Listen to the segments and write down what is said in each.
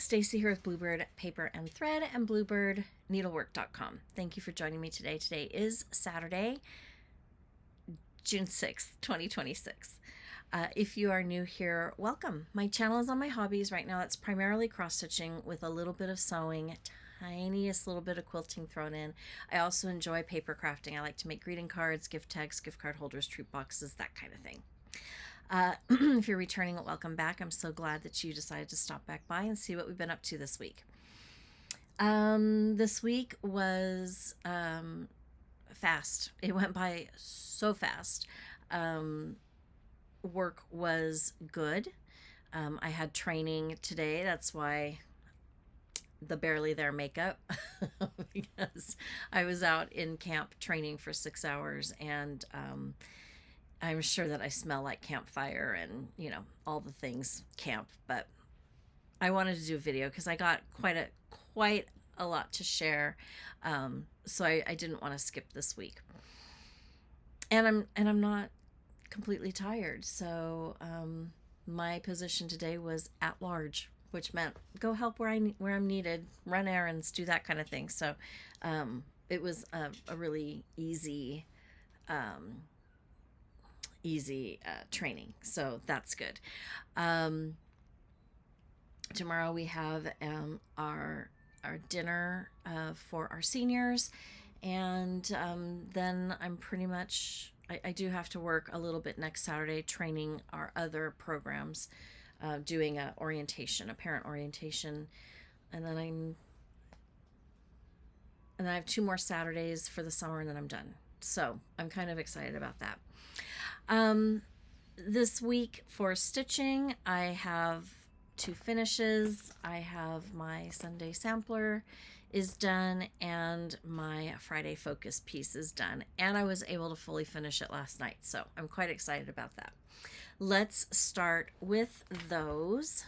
Stacy here with Bluebird Paper and Thread and Bluebird needlework.com. Thank you for joining me today. Today is Saturday, June 6th, 2026. If you are new here, welcome. My channel is on my hobbies. Right now it's primarily cross-stitching with a little bit of sewing, tiniest little bit of quilting thrown in. I also enjoy paper crafting. I like to make greeting cards, gift tags, gift card holders, treat boxes, that kind of thing. If you're returning, welcome back. I'm so glad that you decided to stop back by and see what we've been up to this week. This week was fast. It went by so fast. Work was good. I had training today. That's why the barely there makeup because I was out in camp training for 6 hours, and I'm sure that I smell like campfire and, you know, all the things camp, but I wanted to do a video because I got quite a lot to share. So I didn't want to skip this week. And I'm not completely tired. So my position today was at large, which meant go help where I'm needed, run errands, do that kind of thing. So it was a really easy training, so that's good. Tomorrow we have our dinner for our seniors, and then I'm pretty much I do have to work a little bit next Saturday training our other programs, doing a parent orientation, and then I have 2 more Saturdays for the summer, and then I'm done. So I'm kind of excited about that. This week for stitching, I have 2 finishes. I have my Sunday sampler is done, and my Friday focus piece is done, and I was able to fully finish it last night, so I'm quite excited about that. Let's start with those.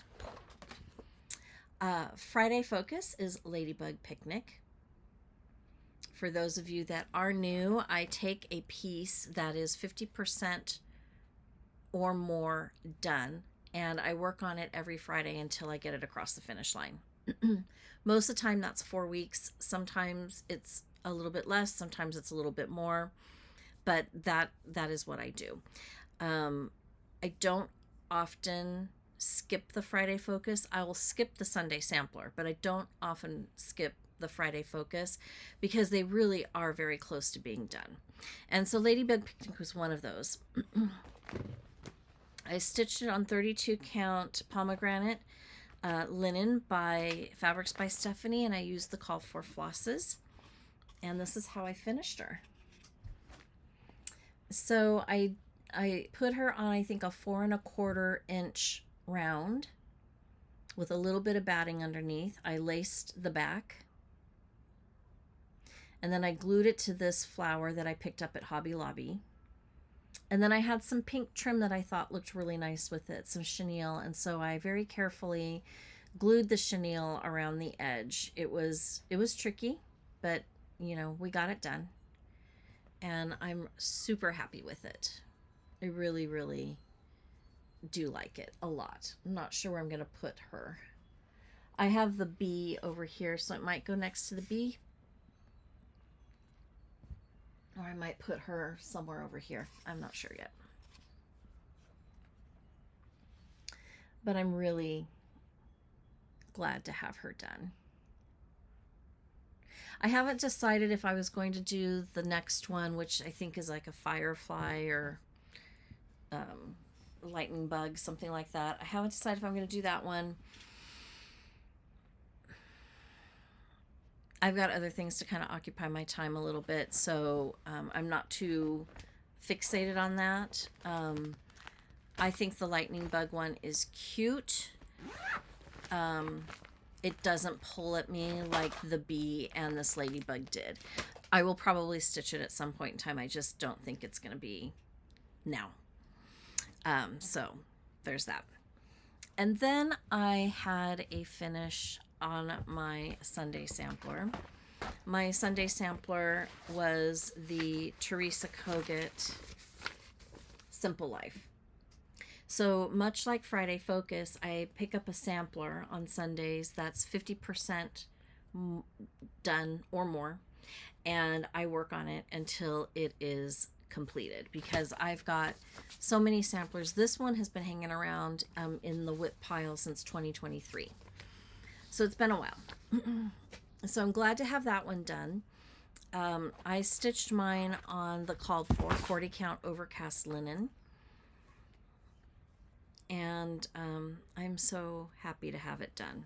Friday focus is Ladybug Picnic. For those of you that are new, I take a piece that is 50% or more done, and I work on it every Friday until I get it across the finish line. Most of the time that's 4 weeks. Sometimes it's a little bit less, sometimes it's a little bit more, but that is what I do. I don't often skip the Friday focus. I will skip the Sunday sampler, but I don't often skip the Friday focus because they really are very close to being done. And so Ladybug Picnic was one of those. I stitched it on 32 count Pomegranate linen by Fabrics by Stephanie, and I used the call for flosses, and this is how I finished her. So I put her on, I think, a 4 1/4 inch round with a little bit of batting underneath. I laced the back, and then I glued it to this flower that I picked up at Hobby Lobby. And then I had some pink trim that I thought looked really nice with it, some chenille, and so I very carefully glued the chenille around the edge. It was tricky, but you know, we got it done, and I'm super happy with it. I really, really do like it a lot. I'm not sure where I'm going to put her. I have the bee over here, so it might go next to the bee. Or I might put her somewhere over here. I'm not sure yet. But I'm really glad to have her done. I haven't decided if I was going to do the next one, which I think is like a firefly or lightning bug, something like that. I haven't decided if I'm going to do that one. I've got other things to kind of occupy my time a little bit, so I'm not too fixated on that. I think the lightning bug one is cute. It doesn't pull at me like the bee and this ladybug did. I will probably stitch it at some point in time. I just don't think it's going to be now. So there's that. And then I had a finish on my Sunday sampler. My Sunday sampler was the Teresa Kogut Simple Life. So much like Friday Focus, I pick up a sampler on Sundays that's 50% done or more, and I work on it until it is completed because I've got so many samplers. This one has been hanging around in the whip pile since 2023. So it's been a while. So I'm glad to have that one done. I stitched mine on the called for 40 count Overcast linen. And I'm so happy to have it done.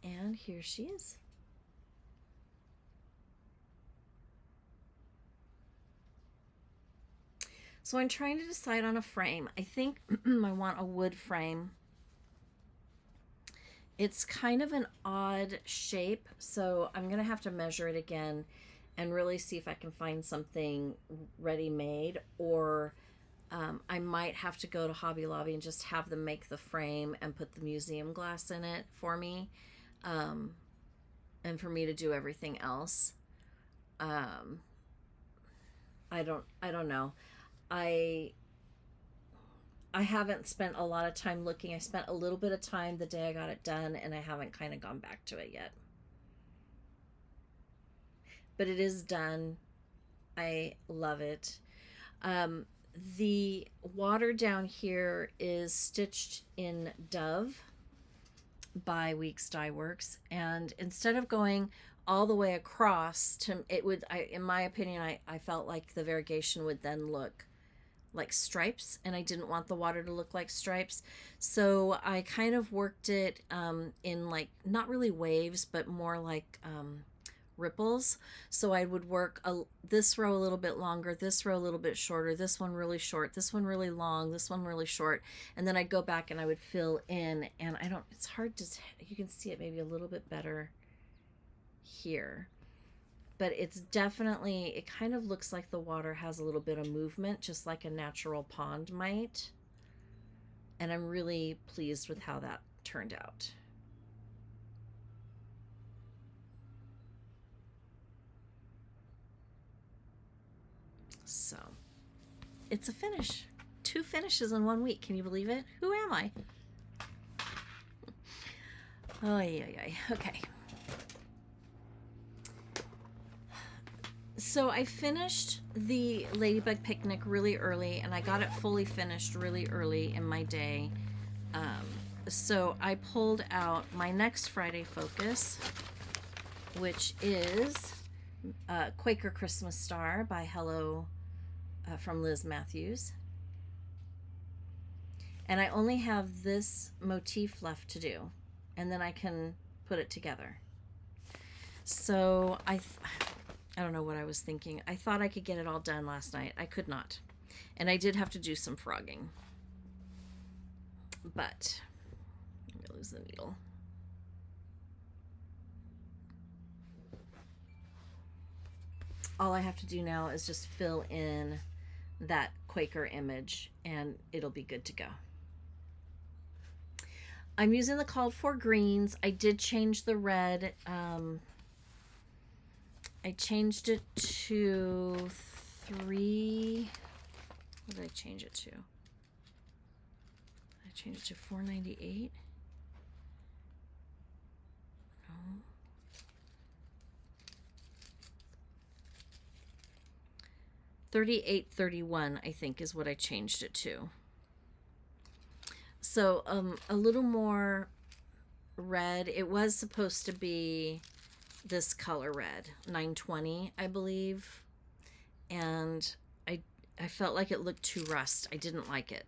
And here she is. So I'm trying to decide on a frame. I think I want a wood frame. It's kind of an odd shape, so I'm going to have to measure it again and really see if I can find something ready-made, or I might have to go to Hobby Lobby and just have them make the frame and put the museum glass in it for me, and for me to do everything else. I don't know. I haven't spent a lot of time looking. I spent a little bit of time the day I got it done, and I haven't kind of gone back to it yet. But it is done. I love it. The water down here is stitched in Dove by Weeks Dye Works, and instead of going all the way across to it would, in my opinion, I felt like the variegation would then look like stripes, and I didn't want the water to look like stripes. So I kind of worked it in like not really waves, but more like ripples. So I would work this row a little bit longer, this row a little bit shorter, this one really short, this one really long, this one really short, and then I'd go back and I would fill in. And it's hard to, you can see it maybe a little bit better here, but it's definitely, it kind of looks like the water has a little bit of movement, just like a natural pond might. And I'm really pleased with how that turned out. So it's a finish. 2 finishes in 1 week. Can you believe it? Who am I? Oh, yeah. Okay. So I finished the Ladybug picnic really early, and I got it fully finished really early in my day. So I pulled out my next Friday focus, which is Quaker Christmas Star by Hello from Liz Matthews. And I only have this motif left to do, and then I can put it together. So I don't know what I was thinking. I thought I could get it all done last night. I could not. And I did have to do some frogging. But I'm going to lose the needle. All I have to do now is just fill in that Quaker image, and it'll be good to go. I'm using the called for greens. I did change the red. I changed it to 3. What did I change it to? I changed it to 498. No. 3831, I think, is what I changed it to. So a little more red. It was supposed to be this color red, 920, I believe, and I felt like it looked too rust. I didn't like it,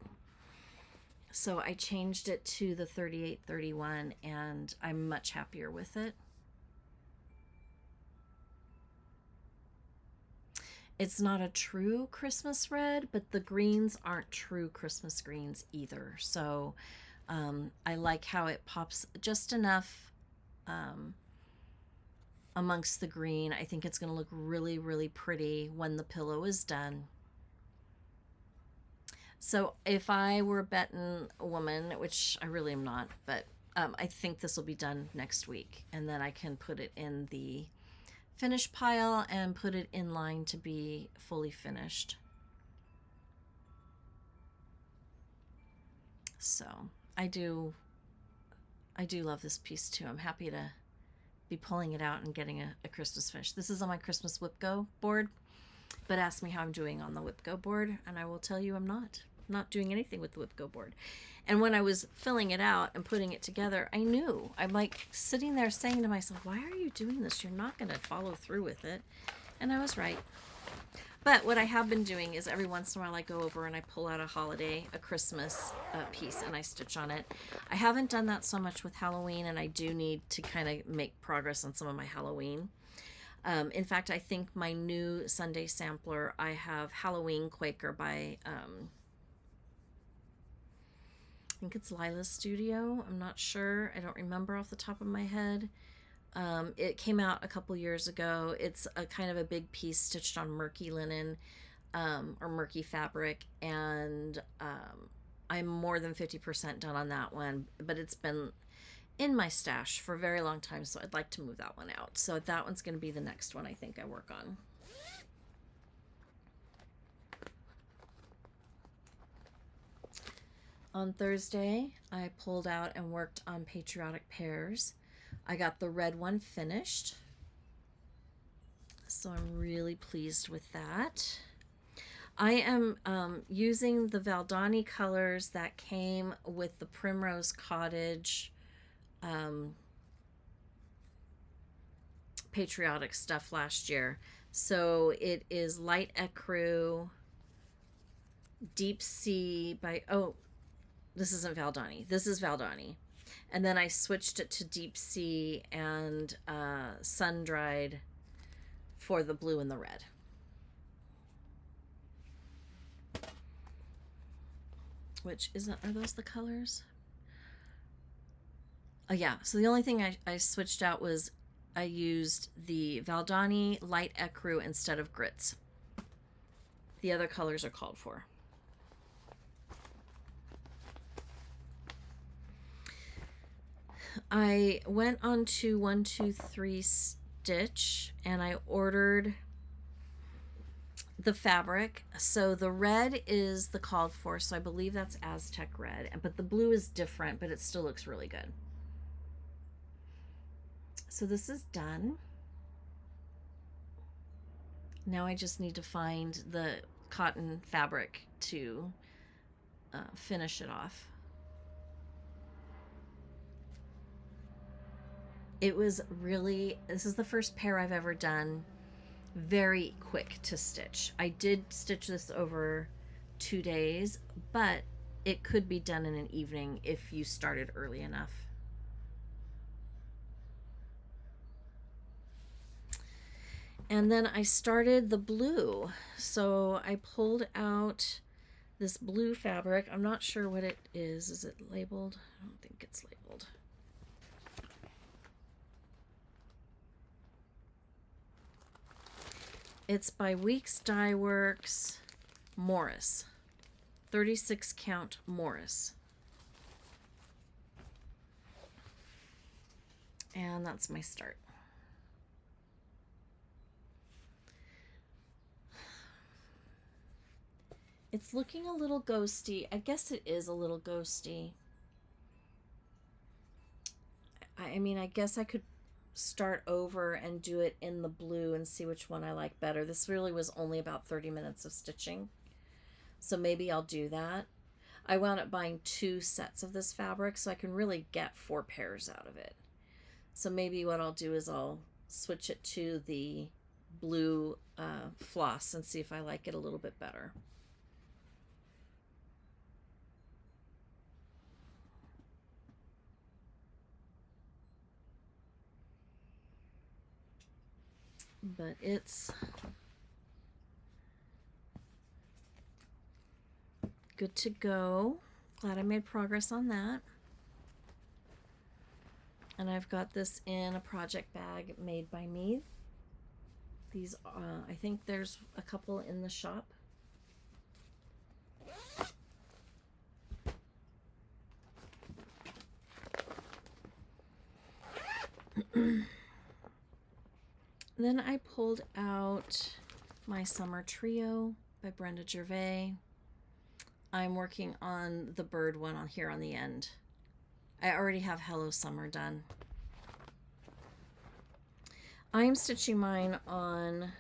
so I changed it to the 3831, and I'm much happier with it. It's not a true Christmas red, but the greens aren't true Christmas greens either. So I like how it pops just enough amongst the green. I think it's going to look really, really pretty when the pillow is done. So if I were a betting woman, which I really am not, but I think this will be done next week, and then I can put it in the finish pile and put it in line to be fully finished. So I do love this piece too. I'm happy to be pulling it out and getting a Christmas finish. This is on my Christmas Whip Go board, but ask me how I'm doing on the Whip Go board, and I will tell you I'm not doing anything with the Whip Go board. And when I was filling it out and putting it together, I knew. I'm like sitting there saying to myself, why are you doing this? You're not going to follow through with it. And I was right. But what I have been doing is every once in a while I go over and I pull out a Christmas piece, and I stitch on it. I haven't done that so much with Halloween, and I do need to kind of make progress on some of my Halloween. In fact, I think my new Sunday sampler, I have Halloween Quaker by, I think it's Lila's Studio. I'm not sure. I don't remember off the top of my head. It came out a couple years ago. It's a kind of a big piece stitched on murky linen, or murky fabric, and I'm more than 50% done on that one, but it's been in my stash for a very long time, so I'd like to move that one out. So that one's going to be the next one I think I work on. On Thursday, I pulled out and worked on Patriotic Pears. I got the red one finished, so I'm really pleased with that. I am using the Valdani colors that came with the Primrose Cottage Patriotic stuff last year. So it is Light Ecru, Deep Sea by, oh, this isn't Valdani. This is Valdani. And then I switched it to Deep Sea and Sun Dried for the blue and the red. Which isn't, are those the colors? Oh yeah, so the only thing I switched out was I used the Valdani Light Ecru instead of grits. The other colors are called for. I went on to 123 Stitch and I ordered the fabric. So the red is the called for, so I believe that's Aztec red, but the blue is different, but it still looks really good. So this is done. Now I just need to find the cotton fabric to finish it off. It was really, this is the first pair I've ever done very quick to stitch. I did stitch this over 2 days, but it could be done in an evening if you started early enough. And then I started the blue. So I pulled out this blue fabric. I'm not sure what it is. Is it labeled? I don't think it's labeled. It's by Weeks Dye Works, Morris. 36 count Morris. And that's my start. It's looking a little ghosty. I guess it is a little ghosty. I mean, I guess I could start over and do it in the blue and see which one I like better. This really was only about 30 minutes of stitching, so maybe I'll do that. I wound up buying 2 sets of this fabric, so I can really get 4 pairs out of it. So maybe what I'll do is I'll switch it to the blue floss and see if I like it a little bit better. But it's good to go. Glad I made progress on that. And I've got this in a project bag made by me. These, I think there's a couple in the shop. then I pulled out my Summer Trio by Brenda Gervais. I'm working on the bird one on here on the end. I already have Hello Summer done. I'm stitching mine on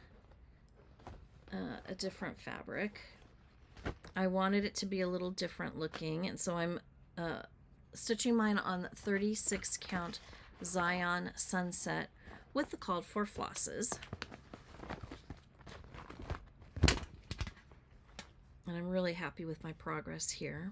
a different fabric. I wanted it to be a little different looking, and so I'm stitching mine on 36 count Zion Sunset with the called for flosses. And I'm really happy with my progress here.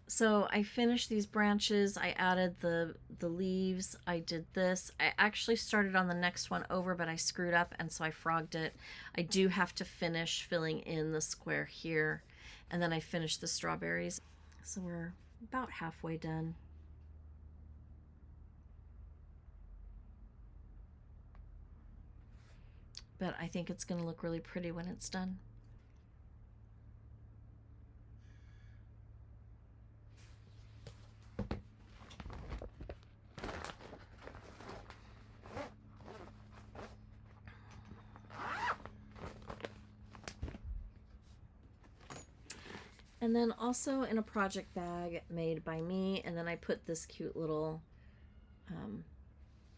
So I finished these branches, I added the leaves, I did this. I actually started on the next one over, but I screwed up, and so I frogged it. I do have to finish filling in the square here, and then I finished the strawberries. So we're about halfway done. But I think it's going to look really pretty when it's done. And then also in a project bag made by me, and then I put this cute little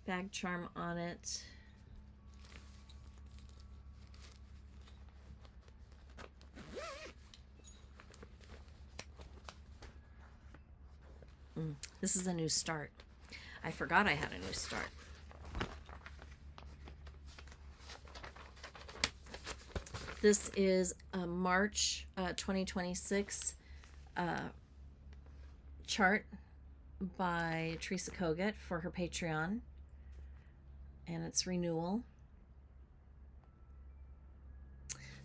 bag charm on it. This is a new start. I forgot I had a new start. This is a March 2026 chart by Teresa Kogut for her Patreon, and it's Renewal.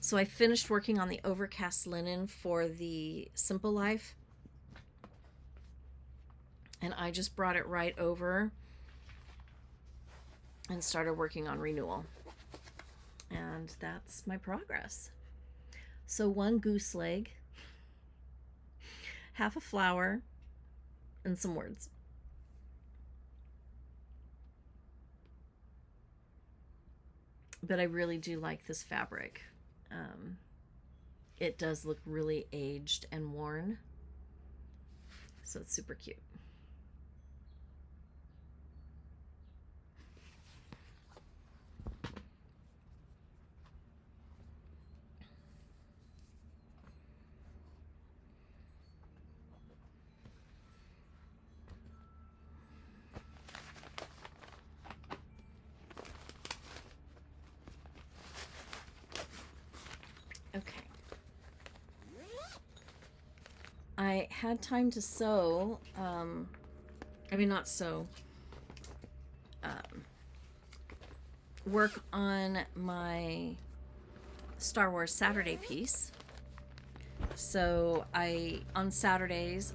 So I finished working on the Overcast linen for the Simple Life, and I just brought it right over and started working on Renewal. And that's my progress. So one goose leg, half a flower, and some words. But I really do like this fabric. It does look really aged and worn. So it's super cute. Okay. I had time to sew, not sew, work on my Star Wars Saturday piece. So on Saturdays,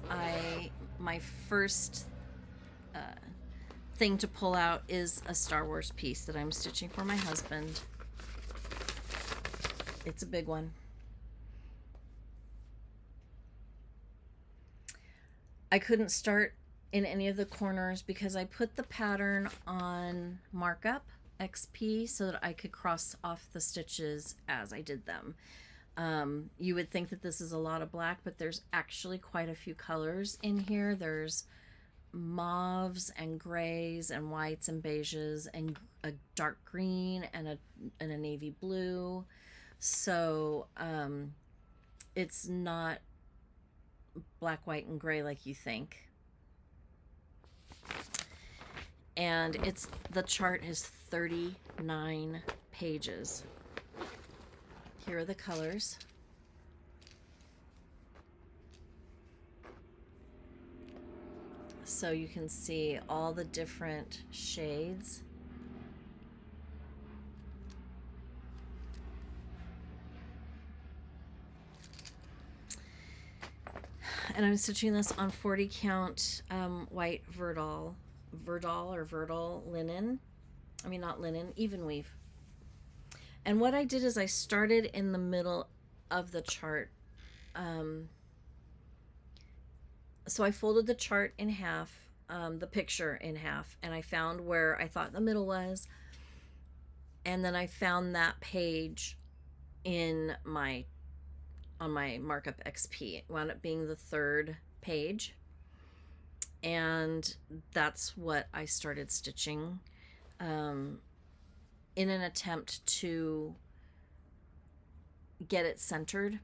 my first thing to pull out is a Star Wars piece that I'm stitching for my husband. It's a big one. I couldn't start in any of the corners because I put the pattern on markup XP so that I could cross off the stitches as I did them. You would think that this is a lot of black, but there's actually quite a few colors in here. There's mauves and grays and whites and beiges and a dark green and a navy blue. So it's not black, white, and gray like you think. And the chart is 39 pages. Here are the colors. So you can see all the different shades. And I'm stitching this on 40 count white Verdal linen. Not linen, even weave. And what I did is I started in the middle of the chart. So I folded the chart in half the picture in half, and I found where I thought the middle was, and then I found that page in my on my markup XP. It wound up being the third page, and that's what I started stitching in an attempt to get it centered,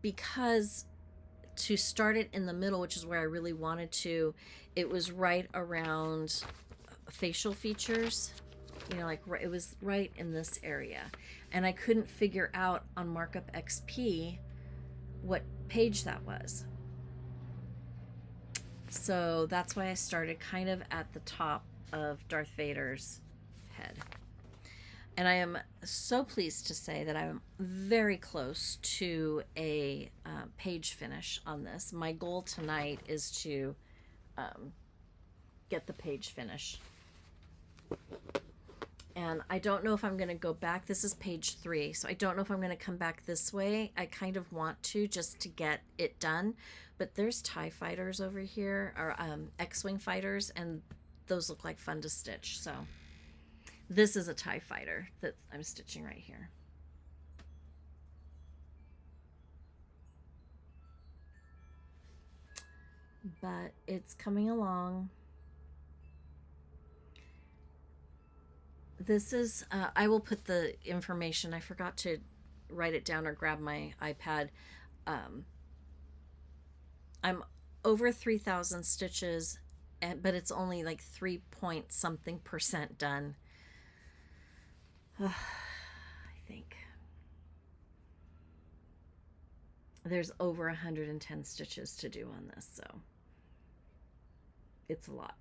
because to start it in the middle, which is where I really wanted to, it was right around facial features, you know, like it was right in this area, and I couldn't figure out on markup XP what page that was. So that's why I started kind of at the top of Darth Vader's head. And I am so pleased to say that I'm very close to a page finish on this. My goal tonight is to get the page finish. And I don't know if I'm going to go back. This is page 3, so I don't know if I'm going to come back this way. I kind of want to, just to get it done. But there's TIE fighters over here, or X-Wing fighters, and those look like fun to stitch. So this is a TIE fighter that I'm stitching right here. But it's coming along. This is, I will put the information, I forgot to write it down or grab my iPad. I'm over 3,000 stitches, but it's only like 3 point something % done. I think there's over 110 stitches to do on this, so it's a lot.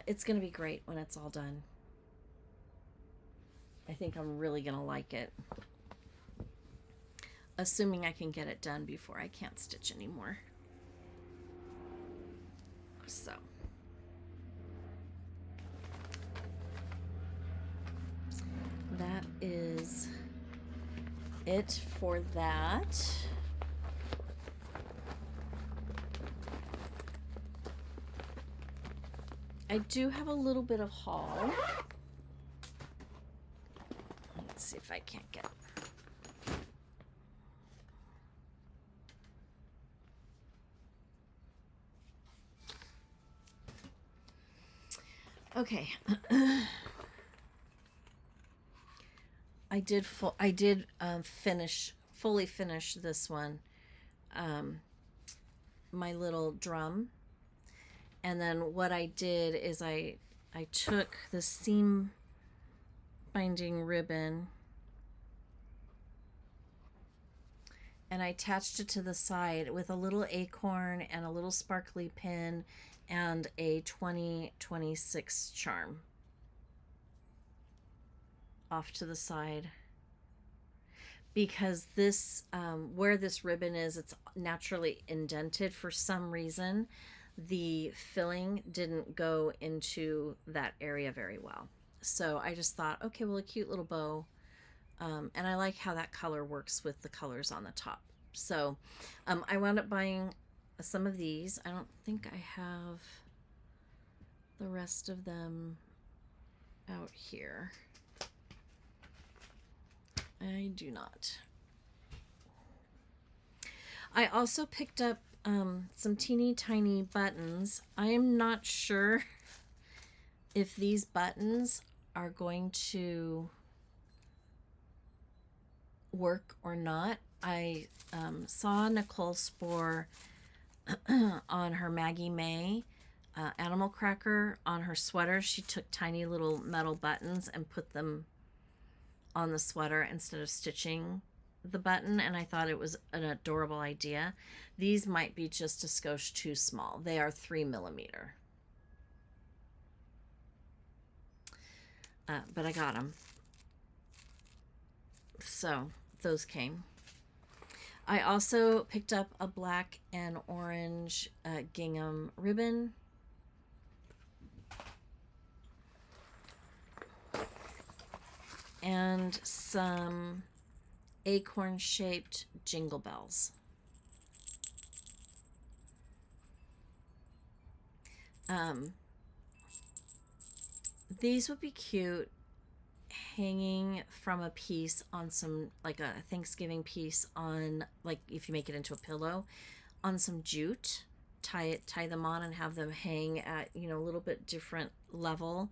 It's going to be great when it's all done. I think I'm really going to like it. Assuming I can get it done before I can't stitch anymore. So. That is it for that. I do have a little bit of haul. Let's see if I can't get it. Okay. I did fully finish this one. My little drum. And then what I did is I took the seam binding ribbon and I attached it to the side with a little acorn and a little sparkly pin and a 2026 charm off to the side, because this where this ribbon is, it's naturally indented. For some reason the filling didn't go into that area very well, so I just thought, okay, well, a cute little bow, and I like how that color works with the colors on the top. So I wound up buying some of these. I don't think I have the rest of them out here. I do not. I also picked up some teeny tiny buttons. I am not sure if these buttons are going to work or not. I saw Nicole Spohr on her Maggie May animal cracker on her sweater. She took tiny little metal buttons and put them on the sweater instead of stitching the button, and I thought it was an adorable idea. These might be just a skosh too small. They are 3mm. But I got them. So those came. I also picked up a black and orange gingham ribbon. And some acorn-shaped Jingle Bells. These would be cute hanging from a piece on some, like a Thanksgiving piece on, like if you make it into a pillow, on some jute. Tie them on and have them hang at, you know, a little bit different level.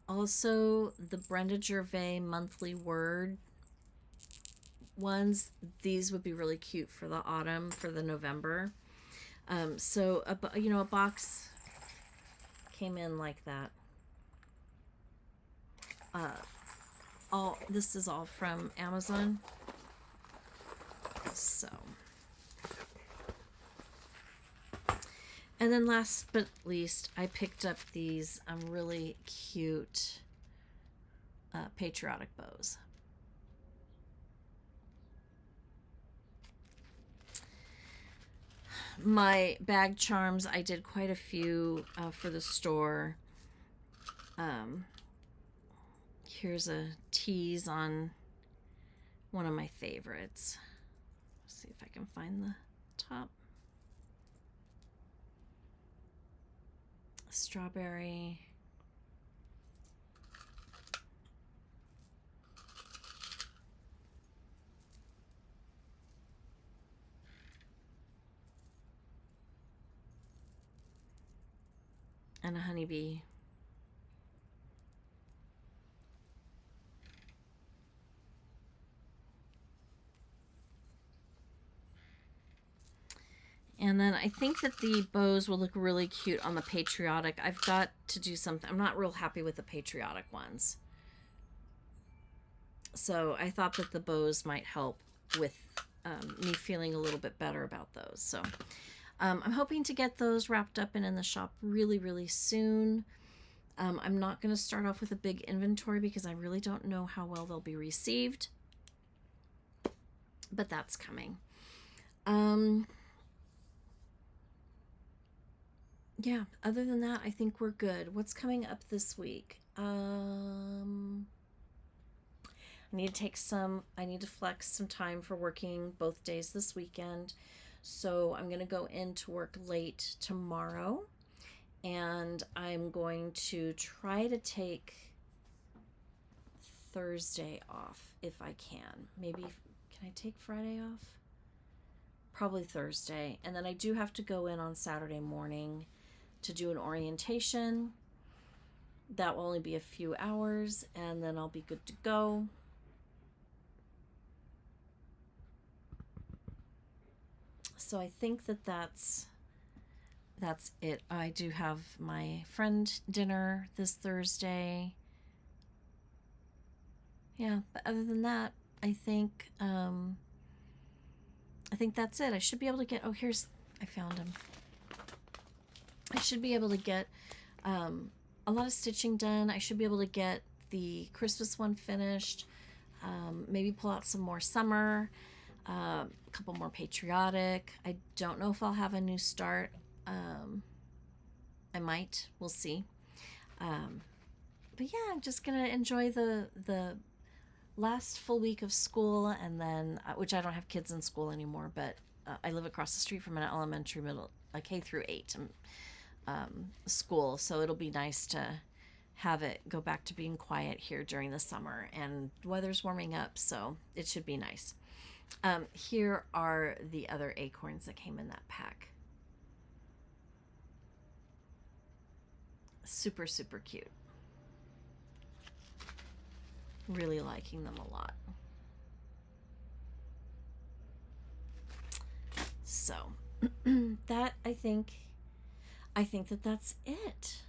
Also, the Brenda Gervais monthly word ones, these would be really cute for the autumn, for the November. So you know, a box came in like that. This is all from Amazon. So, and then last but least, I picked up these really cute patriotic bows. My bag charms, I did quite a few for the store. Here's a tease on one of my favorites. Let's see if I can find the top. Strawberry. And a honeybee. And then I think that the bows will look really cute on the patriotic. I've got to do something. I'm not real happy with the patriotic ones. So I thought that the bows might help with me feeling a little bit better about those. So I'm hoping to get those wrapped up and in the shop really, really soon. I'm not going to start off with a big inventory because I really don't know how well they'll be received. But that's coming. Yeah, other than that, I think we're good. What's coming up this week? I need to flex some time for working both days this weekend. So I'm going to go into work late tomorrow, and I'm going to try to take Thursday off if I can. Maybe, can I take Friday off? Probably Thursday. And then I do have to go in on Saturday morning to do an orientation. That will only be a few hours, and then I'll be good to go. So I think that that's it. I do have my friend dinner this Thursday. Yeah, but other than that, I think that's it. I should be able to get, I found him. I should be able to get a lot of stitching done. I should be able to get the Christmas one finished. Maybe pull out some more summer. A couple more patriotic. I don't know if I'll have a new start. I might. We'll see. But yeah, I'm just gonna enjoy the last full week of school, and then which I don't have kids in school anymore, but I live across the street from an elementary, middle, K through 8 school, so it'll be nice to have it go back to being quiet here during the summer, and the weather's warming up, so it should be nice. Here are the other acorns that came in that pack. Super, super cute. Really liking them a lot. So that I think that that's it.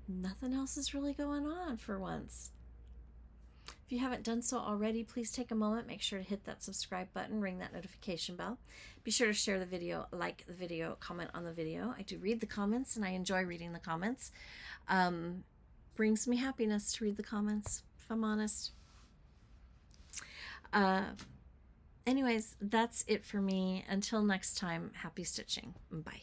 Nothing else is really going on for once. If you haven't done so already, please take a moment, make sure to hit that subscribe button, ring that notification bell. Be sure to share the video, like the video, comment on the video. I do read the comments, and I enjoy reading the comments. Brings me happiness to read the comments, if I'm honest. Anyways, that's it for me. Until next time, happy stitching. Bye.